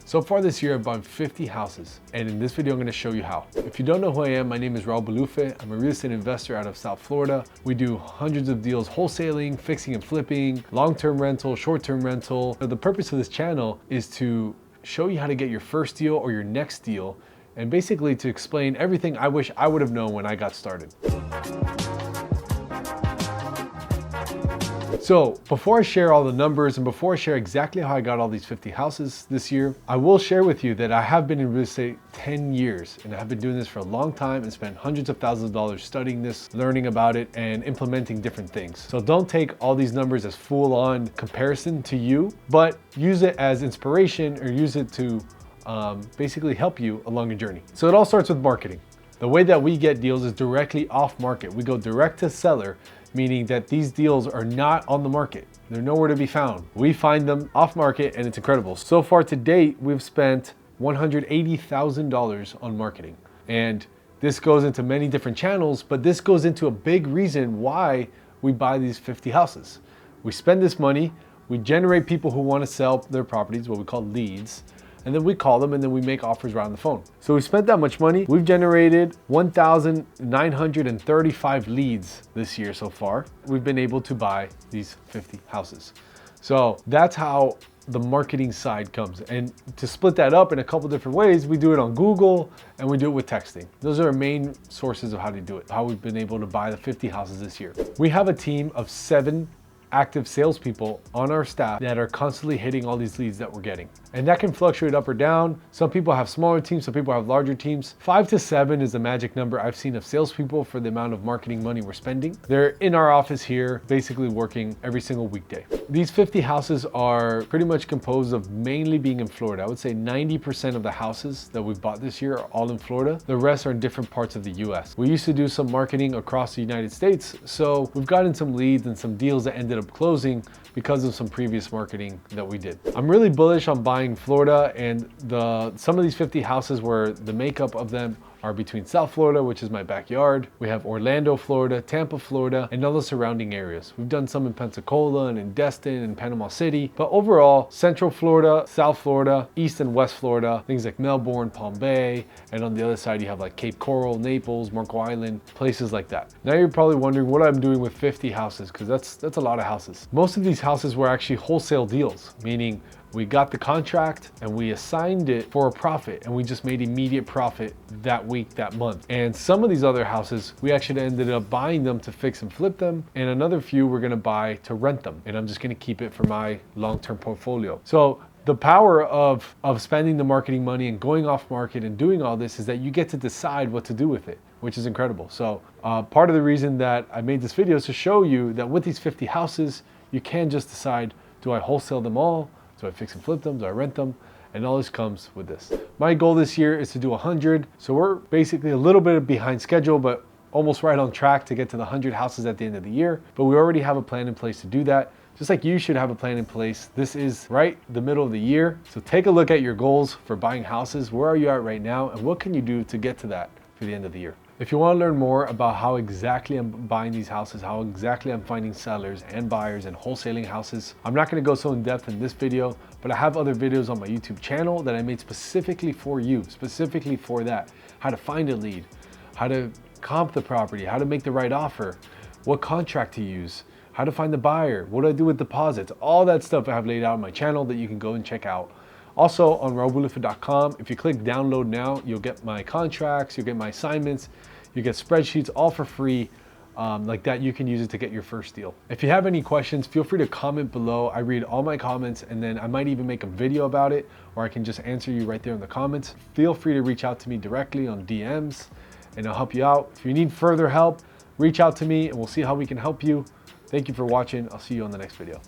So far this year, I've bought 50 houses, and in this video, I'm gonna show you how. If you don't know who I am, my name is Raul Balufe. I'm a real estate investor out of South Florida. We do hundreds of deals, wholesaling, fixing and flipping, long-term rental, short-term rental. The purpose of this channel is to show you how to get your first deal or your next deal, and basically to explain everything I wish I would have known when I got started. So before I share all the numbers and before I share exactly how I got all these 50 houses this year, I will share with you that I have been in real estate 10 years and I have been doing this for a long time and spent hundreds of thousands of dollars studying this, learning about it, and implementing different things. So don't take all these numbers as full-on comparison to you, but use it as inspiration or use it to basically help you along your journey. So it all starts with marketing. The way that we get deals is directly off market. We go direct to seller, meaning that these deals are not on the market. They're nowhere to be found. We find them off market and it's incredible. So far to date, we've spent $180,000 on marketing. And this goes into many different channels, but this goes into a big reason why we buy these 50 houses. We spend this money, we generate people who want to sell their properties, what we call leads, and then we call them and then we make offers right on the phone. So we spent that much money. We've generated 1,935 leads this year so far. We've been able to buy these 50 houses. So that's how the marketing side comes. And to split that up in a couple different ways, we do it on Google and we do it with texting. Those are our main sources of how to do it, how we've been able to buy the 50 houses this year. We have a team of 7 active salespeople on our staff that are constantly hitting all these leads that we're getting. And that can fluctuate up or down. Some people have smaller teams, some people have larger teams. 5 to 7 is the magic number I've seen of salespeople for the amount of marketing money we're spending. They're in our office here, basically working every single weekday. These 50 houses are pretty much composed of mainly being in Florida. I would say 90% of the houses that we've bought this year are all in Florida. The rest are in different parts of the US. We used to do some marketing across the United States, so we've gotten some leads and some deals that ended up closing because of some previous marketing that we did. I'm really bullish on buying Florida, and some of these 50 houses where the makeup of them are between South Florida, which is my backyard. We have Orlando, Florida, Tampa, Florida, and all the surrounding areas. We've done some in Pensacola and in Destin and Panama City, but overall, Central Florida, South Florida, East and West Florida, things like Melbourne, Palm Bay, and on the other side, you have like Cape Coral, Naples, Marco Island, places like that. Now you're probably wondering what I'm doing with 50 houses, because that's a lot of houses. Most of these houses were actually wholesale deals, meaning we got the contract and we assigned it for a profit and we just made immediate profit that week, that month. And some of these other houses, we actually ended up buying them to fix and flip them. And another few we're gonna buy to rent them. And I'm just gonna keep it for my long-term portfolio. So the power of spending the marketing money and going off market and doing all this is that you get to decide what to do with it, which is incredible. So part of the reason that I made this video is to show you that with these 50 houses, you can just decide, do I wholesale them all? Do I fix and flip them? Do I rent them? And all this comes with this. My goal this year is to do 100. So we're basically a little bit behind schedule, but almost right on track to get to the 100 houses at the end of the year. But we already have a plan in place to do that. Just like you should have a plan in place. This is right the middle of the year. So take a look at your goals for buying houses. Where are you at right now? And what can you do to get to that for the end of the year? If you want to learn more about how exactly I'm buying these houses, how exactly I'm finding sellers and buyers and wholesaling houses, I'm not going to go so in depth in this video, but I have other videos on my YouTube channel that I made specifically for you, specifically for that. How to find a lead, how to comp the property, how to make the right offer, what contract to use, how to find the buyer, what do I do with deposits, all that stuff I have laid out on my channel that you can go and check out. Also on raulbalufe.com, if you click download now, you'll get my contracts, you'll get my assignments, you get spreadsheets all for free. Like that, you can use it to get your first deal. If you have any questions, feel free to comment below. I read all my comments and then I might even make a video about it, or I can just answer you right there in the comments. Feel free to reach out to me directly on DMs and I'll help you out. If you need further help, reach out to me and we'll see how we can help you. Thank you for watching. I'll see you on the next video.